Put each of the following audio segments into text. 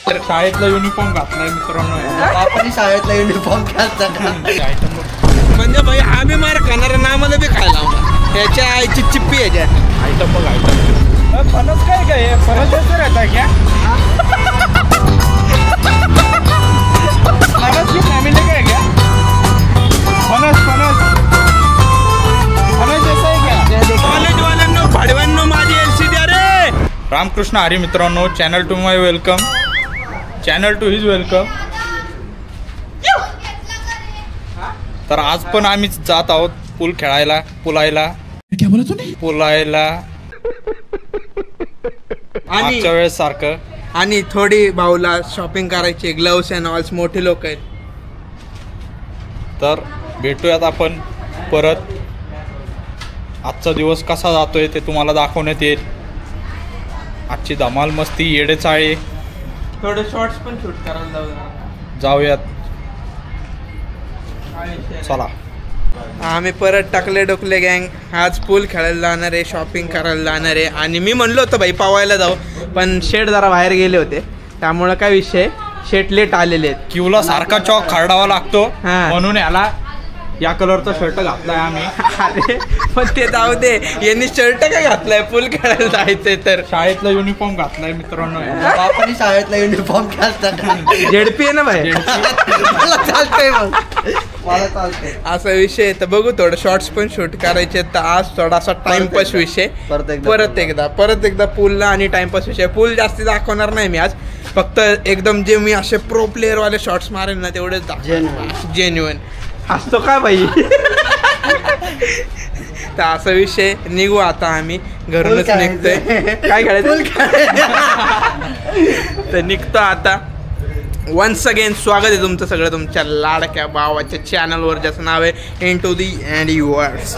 शाळेतला युनिफॉर्म घातलाय मित्रांनो. आपण शाळेतला युनिफॉर्म घालता का? म्हणजे भाई हा बी मार खाणार ना मला बी खायला त्याच्या आईची चिप्पी याच्या आयटम बघ आयटम. फणस काय काय फणस कसं राहता क्या फणसची फॅमिली काय क्या फणस फणस फणस जसं आहे क्या. कॉलेजवाल्यांनो भाडव्यांनो माझी LCD अरे. रामकृष्ण हरी मित्रांनो, channel to my welcome, channel to his welcome. तर आज पण आम्ही जात आहोत पूल खेळायला, पुलायला मागच्या वेळेस सारखं. आणि थोडी भाऊला शॉपिंग करायची, ग्लव्स अँड ऑल्स. मोठे लोक आहेत. तर भेटूयात आपण परत. आजचा दिवस कसा जातोय ते तुम्हाला दाखवण्यात येईल. आजची धमाल मस्ती येडे चाळे. थोडे शॉर्ट्स पण शूट करायला जाऊयात चला. आम्ही परत टाकले डोकले गँग आज पूल खेळायला जाणार आहे, शॉपिंग करायला जाणार आहे. आणि मी म्हणलो होतो भाई पवायला जाऊ, पण शेट जरा बाहेर गेले होते त्यामुळं काय विषय, शेट लेट आलेले आहेत. किवला सारखा चॉक खरडावा लागतो हा. म्हणून याला या कलरचा शर्ट घातलाय आम्ही. अरे पण ते जाऊ दे, यांनी शर्ट काय घातलाय पूल खेळायला जायचंय तर. शाळेतला युनिफॉर्म घातलाय मित्रांनो. आपण शाळेतला युनिफॉर्म घालता का? झेडपी आहे ना भाई. मला चालतंय मग, मला चालतंय. असा विषय तर बघू, थोडं शॉर्ट्स पण शूट करायचे. तर आज थोडासा टाइमपास विषय परत एकदा पूलला आणि टाइमपास विषय. पूल जास्ती दाखवणार नाही मी आज, फक्त एकदम जे मी असे प्रो प्लेअर वाले शॉर्ट्स मारेन ना तेवढेच दाखव. जेन्युइन असतो का भाई. तर असा विषय. निघू आता, आम्ही घरूनच निघतोय. काय खेळायचं तर निघतो आता. वन्स अगेन स्वागत आहे तुमचं सगळं तुमच्या लाडक्या भावाच्या चॅनलवर, ज्याचं नाव आहे इनटू दी अँड युअर्स.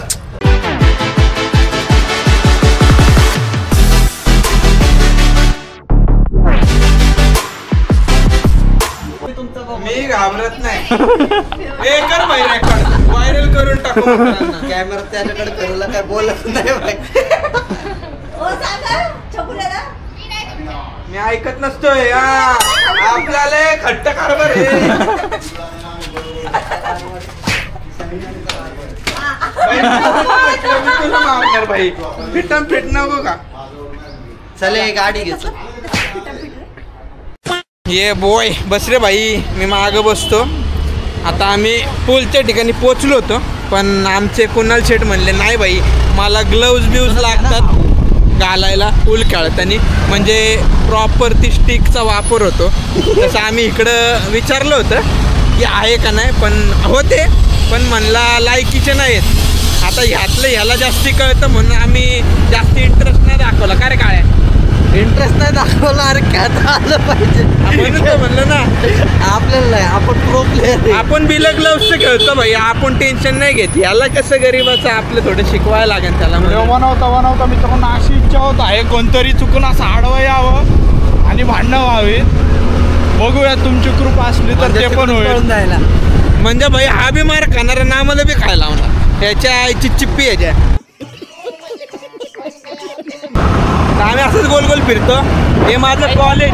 मी घाबरत नाही. हे कर भाई, रेकॉर्ड व्हायरल करून टाकू. कॅमेरा त्याच्याकडे फिरवला काय बोलत नाही बाई. मी ऐकत नसतोय. आपल्याला खट्ट कारभार आहे. भाई फिटम फिट नको का. चले गाडी घे. ये बॉय बस रे भाई, मी मागं बसतो. आता आम्ही पूलच्या ठिकाणी पोचलो होतो, पण आमचे कुणाल शेठ म्हणले नाही भाई मला ग्लव्ज बिव्ज लागतात घालायला पूल खेळताना, म्हणजे प्रॉपर ती स्टिकचा वापर होतो. तसं आम्ही इकडं विचारलं होतं की आहे का नाही, पण होते, पण म्हणला लायकीचे नाहीत. आता ह्याला जास्ती कळतं म्हणून आम्ही जास्ती इंटरेस्ट नाही दाखवला. काय रे काय इंटरेस्ट नाही दाखवला. अरे खेळता आलं पाहिजे म्हणलं ना. आपल्याला नाही, आपण प्रो प्लेअर. आपण बिलं ग्लव्सचं खेळतो भाई, आपण टेन्शन नाही घेत. याला कसं गरीबाचं आपलं थोडं शिकवायला लागेल त्याला. बनवता मित्रांनो अशी इच्छा होत आहे कोणतरी चुकून असं आडवं यावं आणि भांडणं व्हावीत. बघूया तुमची कृपा असली तर ते पण होईल. म्हणजे भाई हा बी मार खाणार ना मला बी खायला लावणार. याच्या आईची चिप्पी याच्या. आम्ही असंच गोल गोल फिरतो. हे माझं college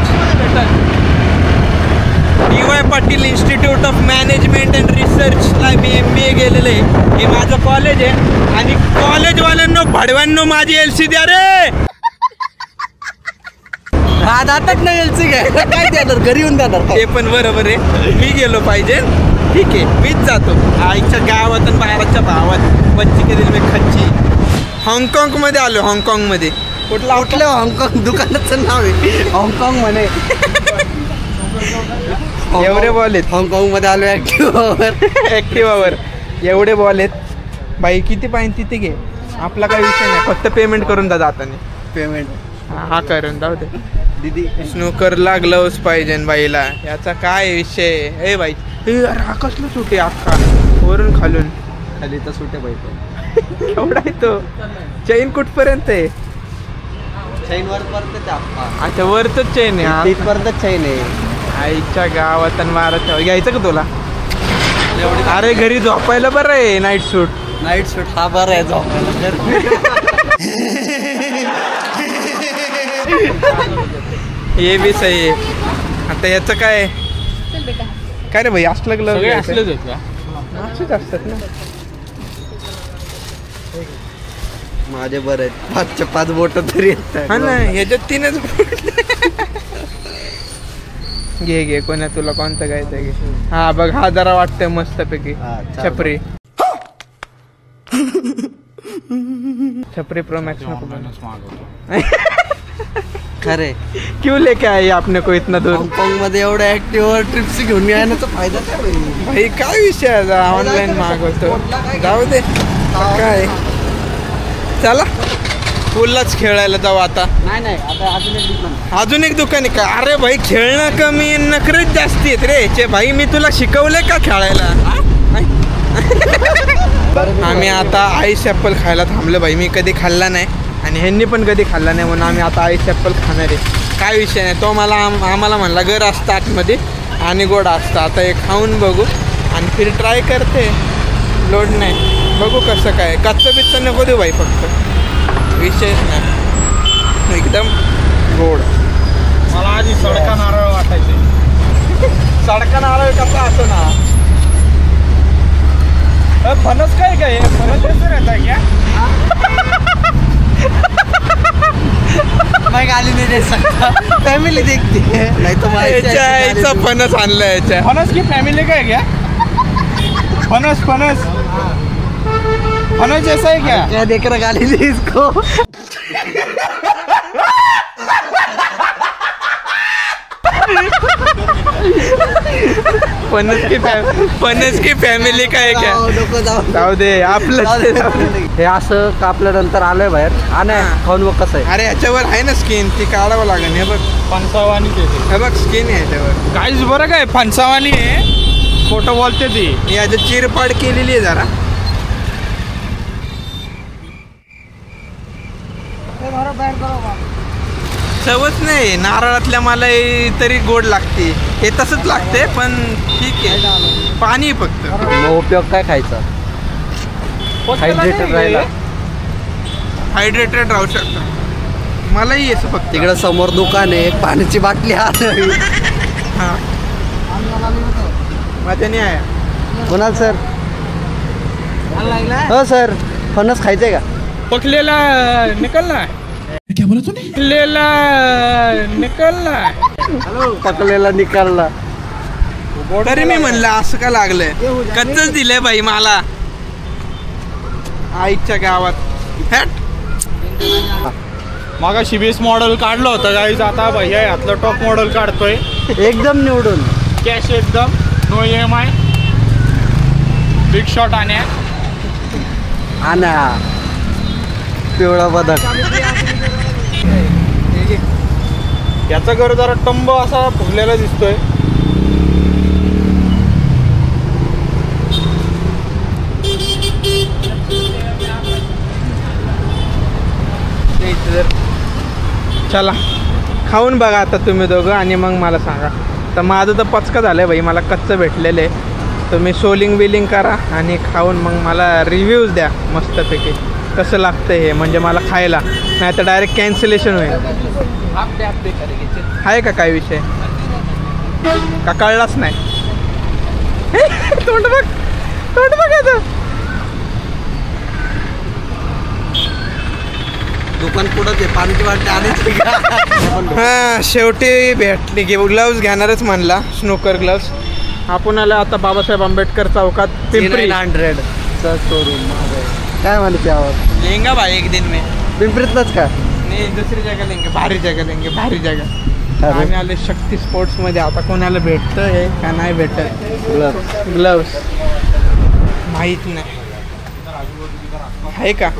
DY Patil institute of management and रिसर्चला मी MBA गेलेलं आहे. हे माझं कॉलेज आहे. आणि कॉलेजवाल्यांनो भाडव्यांनो माझी LCD अरे. हा दातात नाही LCD काय देणार, घरी येऊन देणार. ते पण बरोबर आहे, मी गेलो पाहिजे. ठीक आहे मीच जातो. आईच्या गावात आणि बाबाच्या भावात बच्ची के दिल में खच्ची. हाँगकाँगमध्ये आलो. हाँगकाँगमध्ये कुठलं हाँगकाँग दुकानाचं नाव आहे हाँगकाँग म्हणे. एवढे बॉल आहेत हाँगकाँग मध्ये आलो. ॲक्टिवावर एवढे बॉल आहेत बाई. किती पाहिजे तिथे घे, आपला काही विषय नाही. फक्त पेमेंट करून जा जाताना. पेमेंट हा करून जाऊ दे. दीदी स्नूकरला ग्लव्स पाहिजे बाईला. याचा काय विषय. ए बाई अरे आकाशला सुटे अख्खा वरून खालून खाली तर सुटे बाई. एवढा आहे तो. चैन कुठपर्यंत आहे. चैन वर पर्यंत. अच्छा वरच चैन आहे. तिथपर्यंत चैन आहे. आईच्या गावात आणि महाराष्ट्र घ्यायचं का तुला. अरे घरी झोपायला बरं आहे नाईट सूट. हा बरं आहे झोपायला. ये भी सही है. आता याचं काय चल बेटा. काय रे भाई असलं सगळे ग्लव्स असलेच आहेत का? असेच असतात ना. माझे बरे आहेत 5च्या 5 बोट तरी येतात. हा ना ह्याच्यात 3च घे घे कोणा तुला कोणतं घ्यायचं घे. हा बघ हा जरा वाटतंय मस्त पैकी हा, चाल. छपरी छपरी प्रो मैक्स नको बनव. खरे क्यों लेके आए आपने को इतना दूर हाँगकाँग मध्ये एवढ्या ऍक्टिव्ह ट्रिप्स घेऊन येण्याचा फायदा काय होईल? भाई काय विषय आहे ऑनलाईन मागवतो जाऊ दे काय चला पुललाच खेळायला जाऊ आता. नाही आता अजून एक दुकान आहे का? अरे भाई खेळणं कमी नखरेच जास्ती आहेत रे चे भाई. मी तुला शिकवले का खेळायला? आम्ही आता आईस ॲपल खायला थांबलो भाई. मी कधी खाल्ला नाही आणि ह्यांनी पण कधी खाल्ला नाही म्हणून आम्ही आता आईस ॲपल खाणार आहे. काय विषय नाही तो मला आम्हाला म्हणला गर असतं आतमध्ये आणि गोड असतं. आता हे खाऊन बघू आणि फिर ट्राय करते. लोड नाही बघू कसं काय. कच्चं बिच्चं नको देऊ भाई फक्त विषयच नाही एकदम गोड. मला आधी सडका नारळ वाटायचे. सडका नारळ कसा असतो ना. फणस काय काय फणस कसं रहता है क्या? मैं गाली नहीं दे सकता. फॅमिली देखती है नहीं तो याचा फणस आणलं याच्या. फणस की फैमिली का है क्या? फणस फणस फणस जैसा है क्या? क्या देख रहा गाली दी इसको. फणस की फॅमिली काय क्या? नको जाऊ. जाऊ दे आपलं. हे असं कापल्यानंतर आलंय बाहेर आणि हा. खाऊन बघ कसं आहे. अरे याच्यावर आहे ना स्किन ती काढावं लागेल. हे बघ फणसावानी देते हे बघ स्किन आहे याच्यावर. काहीच बरं काय फणसावानी आहे. खोटं बोलते ती. याची चिरपाड केलेली आहे जरा. चवच नाही नारळातल्या मला तरी गोड लागते. हे तसंच लागते पण ठीक आहे. पाणी फक्त मग उपयोग काय खायचा? हायड्रेटेड राहिला. हायड्रेटेड राहू शकतो. मलाही येतं फक्त तिकडं समोर दुकान आहे पाण्याची बाटली आणावी. हां मजा नाही आहे. कोणाल सर? हो सर फणस खायचंय का? पकलेला निकलना क्या बोला तूने? पकलेला निकलना. पकलेला निकालला. तरी मी म्हणलं असं का लागलंय. कच्चच दिलंय बाई मला आईच्या गावात. हॅट मागा शिबीस मॉडेल काढलं होतं गाईज. आता भैया यातलं टॉप मॉडेल काढतोय एकदम निवडून कॅश एकदम नो EMI बिग शॉट आण्या. आणा पिवळा बदक. याचा घर जरा टंब असा फुगलेला दिसतोय. चला खाऊन बघा आता तुम्ही दोघं आणि मग मला सांगा. तर माझं तर पचका झालं आहे भाई. मला कच्चं भेटलेलं आहे. तुम्ही सोलिंग बिलिंग करा आणि खाऊन मग मला रिव्ह्यूज द्या मस्तपैकी कसं लागतं हे. म्हणजे मला खायला नाही तर डायरेक्ट कॅन्सलेशन होईल. आहे का काय विषय का कळलाच नाही? तोंड बघ तोंड बघ आता. दुकान कुठं ते पाण्याची बाटली आणायची का? हां शेवटी भेटली की ग्लव्स घेणारच म्हणला. Snooker gloves. आपण आला आता बाबासाहेब आंबेडकर चौकात पिंपरी 900 चा शोरूम. काय म्हणते आवाज? लेंगा भाई एक दिन में. पिंपरीतलंच का? नाही दुसरी जगह लेंगे. भारी जगह लेंगे भारी जगह. अरे. आम्ही आले शक्ती स्पोर्ट्समध्ये. आता कोणाला भेटतं हे का नाही भेटत ग्लव्स माहीत नाही आहे का.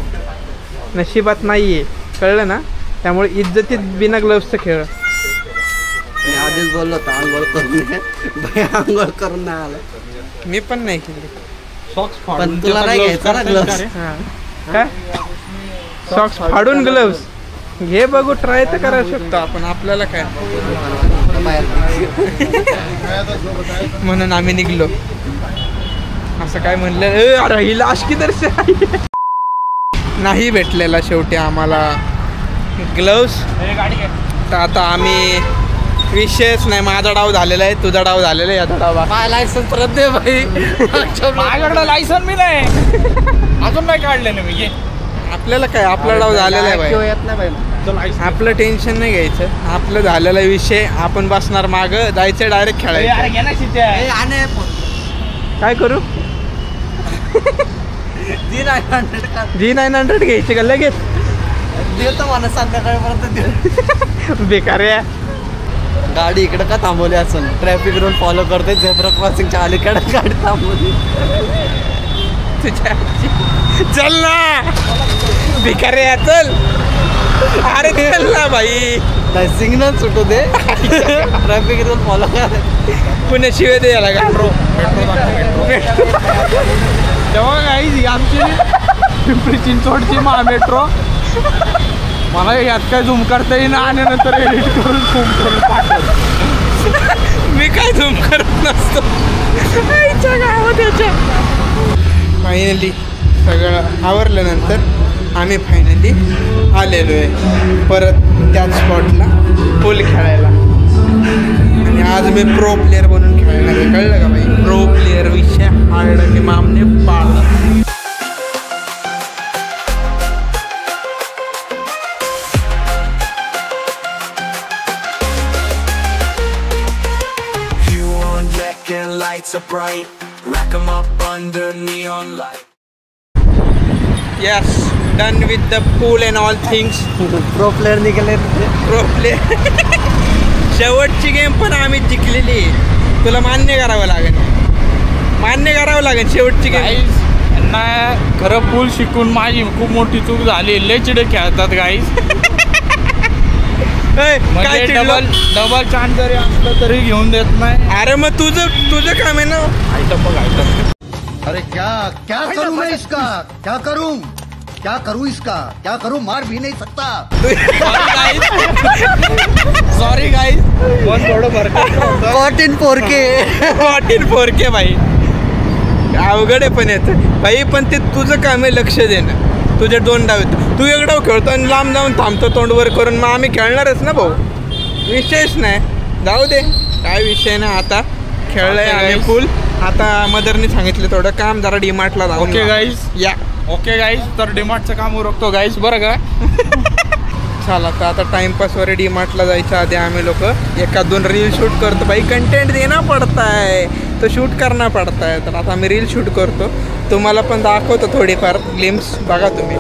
नशिबात नाही आहे कळलं ना. त्यामुळे इज्जतीत बिना ग्लव्सचं खेळ. मी आधीच बोललो होतो आंघोळ करून ये. बाई आंघोळ करून नाही आला. मी पण नाही केली. सॉक्स पण तुला नाही घ्यायचा ना ग्लव्स? हां काय सॉक्स फाडून ग्लव्स घे बघू. ट्राय तर करायला शकतो आपण. आपल्याला काय म्हणून आम्ही निघलो. असं काय म्हणलं अरे ही लाश की दर्शन नाही भेटलेला शेवटी आम्हाला ग्लव्स. तर आता आम्ही विषयच नाही. माझा डाव झालेला आहे, तुझा डाव झालेला आहे, याचा डाव काय लायसन्स परत दे भाई. माझ्याकडे लायसन मी नाही अजून नाही काढलेलं मी. ये आपल्याला काय, आपला डाव झालेला आहे भाई. येत नाही भाई. आपलं टेन्शन नाही घ्यायचं, आपलं झालेला विषय. आपण बसणार माग, जायचं डायरेक्ट खेळायचं. घे ना शिट्या. काय करू? G900 घ्यायची का लगेच? देतो मला संध्याकाळपर्यंत. बेकार आहे. गाडी इकडे का थांबवली असं? ट्रॅफिक रूल फॉलो करते, झेब्रा क्रॉसिंगच्या अलीकडे गाडी थांबवली. तुझ्या चल ना बेकार आहे, चल. अरे चल ना भाई. नाही सिग्नल सुटू दे. ट्रॅफिक रूल फॉलो कर. पुणे शिवाय दे याला का? तेव्हा काही आमची पिंपरी चिंचवडची महामेट्रो. मला यात काय झूम करता येईना आणि नंतर एडिट करून झूम करून पाठवतो. मी काय झूम करत नसतो. फायनली सगळं आवरल्यानंतर आम्ही फायनली आलेलो आहे परत त्याच स्पॉटला पूल खेळायला. आणि आज मी प्रो प्लेअर बनून खेळणार आहे, कळलं का भाई? प्रो प्लेअर विषय हार्ड की मामने पाळला. Lights are bright, rack 'em up under neon light. Yes, done with the pool and all things. Pro player निघाले. Pro player. शेवटची गेम पण आम्ही जिंकलेली आहे. तुला मान्य करावं लागेल, मान्य करावं लागेल शेवटची गेम. गाईज यांना खरं पूल शिकून माझी खूप मोठी चूक झाली. लय चिडे खेळतात गाईज. काय म्हणजे डबल चान्स जरी असलं तरी घेऊन देत नाही. अरे मग तुझं काम आहे ना. आयटम बघ आयटम. अरे क्या क्या करूं मैं इसका? क्या करूं इसका? क्या करूं? मार भी नहीं सकता. Sorry guys. पण थोडं फरक. Caught in 4K. 4K भाई. अवघड आहे पण येतं भाई. पण ते तुझं काम आहे लक्ष देणं. तुझे 2 डाव येतो, तू एक डाव खेळतो आणि लांब जाऊन थांबतो तोंडवर करून. मग आम्ही खेळणारच ना भाऊ. विषयच नाही. जाऊ दे, काय विषय नाही. आता खेळलंय आम्ही फुल. आता मदरनी सांगितलं थोडं काम जरा डीमार्टला जाऊन. Okay guys. या ओके गाईज. तर डीमार्टचं काम उरकतो गाईज, बरं का? चला तर आता टाइमपासवर डीमार्टला जायच्या आधी आम्ही लोक 1-2 रील शूट करतो भाई. कंटेंट देना पडता है तो शूट करना पडता है. तर आता आम्ही रील शूट करतो, तुम्हाला पण दाखवतो थोडीफार ग्लिम्स. बघा तुम्ही.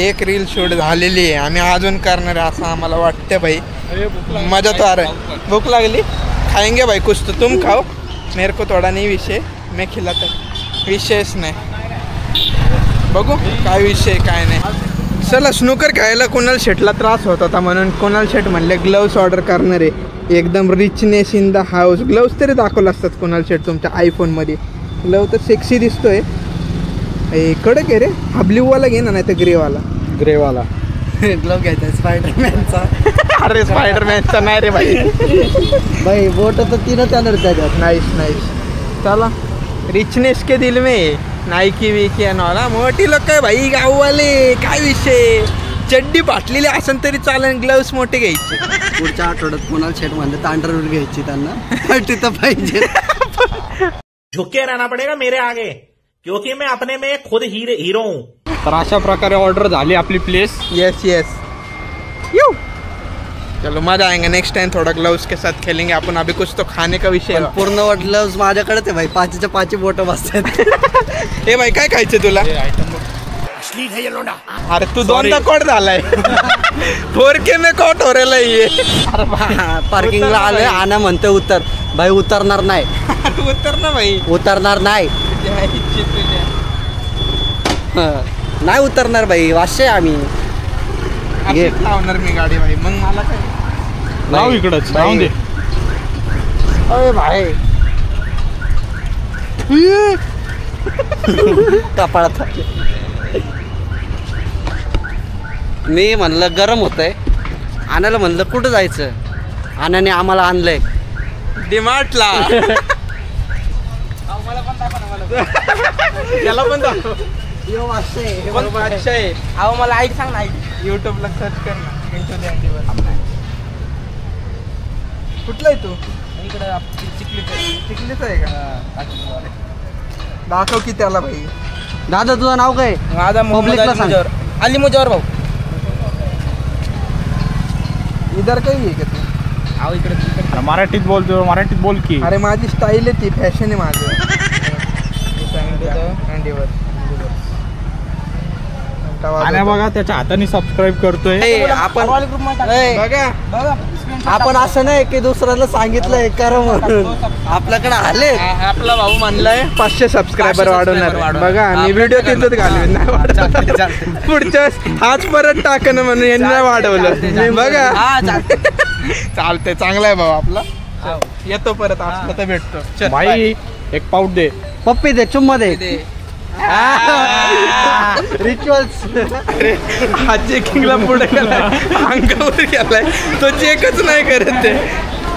एक रील शूट झालेली आहे, आम्ही अजून करणार आहे असं आम्हाला वाटतं भाई. मजा तो आ रहा है. भूक लागली, खाएंगे भाई कुछ तो तुम खाओ, मेरे को थोड़ा नहीं विषय, मैं खिलाता. विषयच नाही. बघू काय विषय काय नाही. चला स्नूकर खेळायला कुणाल शेटला त्रास होत होता म्हणून कुणाल शेट म्हणले ग्लव्स ऑर्डर करणार आहे. एकदम richness in the house. Gloves तरी दाखवलं असतात कुणाल शेट तुमच्या आयफोनमध्ये. ग्लव तर सेक्सी दिसतोय. कडक आहे रे. हा ब्ल्यूवाला घे ना, नाही तर ग्रेवाला. ग्रेवाला ग्लव घ्यायचा स्पायडरमॅनचा. अरे स्पायडरमॅनचा नाही रे भाई. भाई बोट तर 3च येणार त्याच्यात. नाईस. चला रिचनेस के दिल में नाईकी विकी नॉला. मोठी लोक आहे भाई गाववाले. काय विषय, चड्डी फाटलेली असेल तरी चालेल, ग्लव्स मोठे घ्यायचे. पुढच्या आठवड्यात कोणाला शेट म्हणलं तांडरवर घ्यायची त्यांना. तिथं पाहिजे. झुके रहना पड़ेगा मेरे आगे, क्योंकि मैं अपने में खुद हीरो हूँ. तर अशा प्रकारे ऑर्डर झाली आपली प्लेस. Yes you. चलो मजा आएंगे नेक्स्ट टाइम. थोड़ा ग्लव्स के साथ खेलेंगे अपन. अभी कुछ तो खाने का विषय है. पूर्ण ग्लव्स माझ्याकडेच आहे भाई. 5च्या 5 बोटं बसतात. ए भाई काय खायचं तुला? अरे तू 2दा कोट झालाय. 4K में कोट हो रेला ये. पार्किंगला आलोय. आना म्हणतोय उतर. भाई उतरणार नाही. उतर ना भाई. उतरणार नाही. नाही उतरणार भाई. वाशे आम्ही अशीच लावणार मी गाडी भाई. मग मला काय लाव इकडंच लावून दे. अरे भाई कपाळात. मी म्हणलं गरम होतंय. आणायला म्हणलं कुठं जायचं. आनंदने आम्हाला आणलंय डिमार्टला. त्याला पण दाखव. पण बादशाह आहे. अहो मला ऐक सांग ना ऐक. युट्यूबला सर्च कर ना. Into the Andivar. कुठला आहे तू? इकडं चिखलीचा आहे का? दाखव की त्याला भाई. दादा तुझं नाव काय? माझा पब्लिकला सांग. अली मुजावर भाऊ. इधर काही आहे का तू? अहो इकडे मराठीत बोलतो, मराठीत बोल की. अरे माझी स्टाईल आहे ती, फॅशन आहे माझं. Andivar. आणि बघा त्याच्या हाताने सबस्क्राईब करतोय. आपण बघा आपण असं नाही की दुसऱ्याला सांगितलंय करा म्हणून, आपल्याकडे आले. आपला भाऊ म्हणलाय 500 सबस्क्रायबर वाढवणार. बघा मी व्हिडिओ तिथंच घालवेन. नाही वाढवणार. पुढच्या हाच परत टाकणं म्हणून यांनी नाही वाढवलं. बघा चालतंय. चांगला आहे भाऊ आपला. येतो परत असलं तर भेटतो. चल, भाई एक पाऊट दे. पप्पी दे, चुम्मा दे. रिच्युअल्स. हा चेकिंगला पुढे गेलाय, अंगावर गेलाय. तो चेकच नाही करत ते.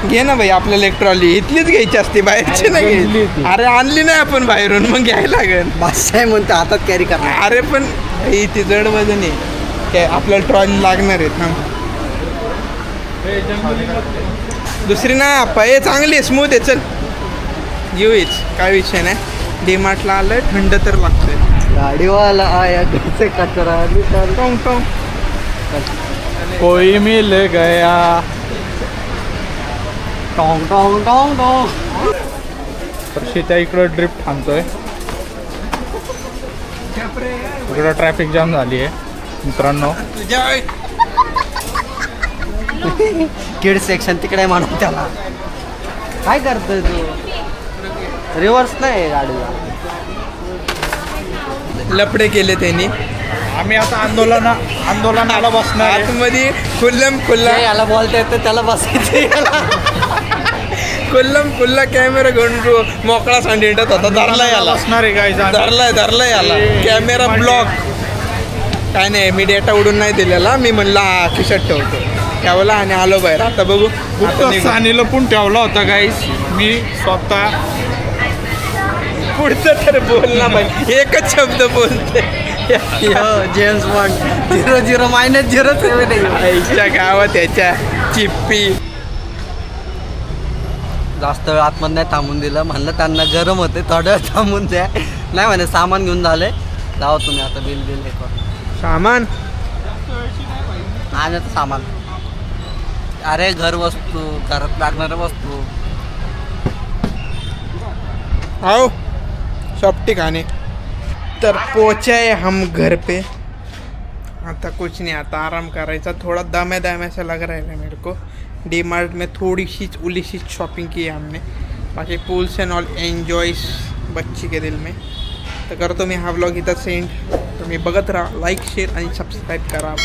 घे ना भाई आपल्याला एक ट्रॉली. इथलीच घ्यायची असते, बाहेरची नाही घ्यायची. अरे आणली नाही आपण बाहेरून, मग घ्यायला लागेल. बादशाह म्हणतो हातात कॅरी करणार. अरे पण भाई ती जड वजन आहे काय, आपल्याला ट्रॉली लागणार आहे. थांब. दुसरी ना पाय चांगली आहे, स्मूथ आहे. चल घेऊच, काय विषय नाही. डीमार्टला आलंय, थंड तर लागतंय. गाडीवाला आया घरचे कचरा निकाल. टोंग टोंग. कोई मिल गया. टॉंग टॉंग टॉंग टॉंग. शेच्या इकडं ड्रिफ्ट थांबतोय. इकडं ट्रॅफिक जाम झाली आहे मित्रांनो. तुझ्या किड सेक्शन तिकडे म्हणून त्याला. काय करतोय तू? रिव्हर्स नाही गाडीला. लपडे केले त्यांनी. आम्ही आता आंदोलनाला बसणार आहे. आतमध्ये खुल्ला याला बोलता येतं त्याला बसायचं. खुल्ला कॅमेरा घेऊन मोकळा सांडिंडत होता. धरला याला. बसणार आहे काय धरलाय याला. Camera block. काय नाही, मी डेटा उडून नाही दिलेला. मी म्हणला खिशात ठेवतो त्यावेळेला आणि आलो बाहेर. आता बघू. सानीला पण ठेवला होता गाईस मी स्वतः. पुढचं तर बोल ना भाई, एकच शब्द बोलते. जेम्स बॉन्ड 00-0 आईच्या गावात याच्या चिप्पी. जास्त वेळ आतमध्ये नाही थांबून दिलं. म्हणलं त्यांना गरम होते, थोडं वेळ थांबून द्या. नाही म्हणे सामान घेऊन झाले, जाओ तुम्ही आता. बिल हे कर. सामान आणायचं सामान. अरे घर वस्तू, घरात लागणाऱ्या वस्तू. आओ सॉफ्टी खाने. तर पोचाए हम घर पे. आता कुछ नहीं, आता आराम करायचा. थोड़ा दाम्या सा लग रहा है मेरे को. डी मार्ट में थोड़ी सी उली सी शॉपिंग की है हमने. बाकी पूल्स एंड ऑल एन्जॉयस बच्ची के दिल में. तर करतो मी हा व्लॉग इथं सेंड. तुम्ही बघत राहा, लाईक शेअर आणि सबस्क्राईब करा.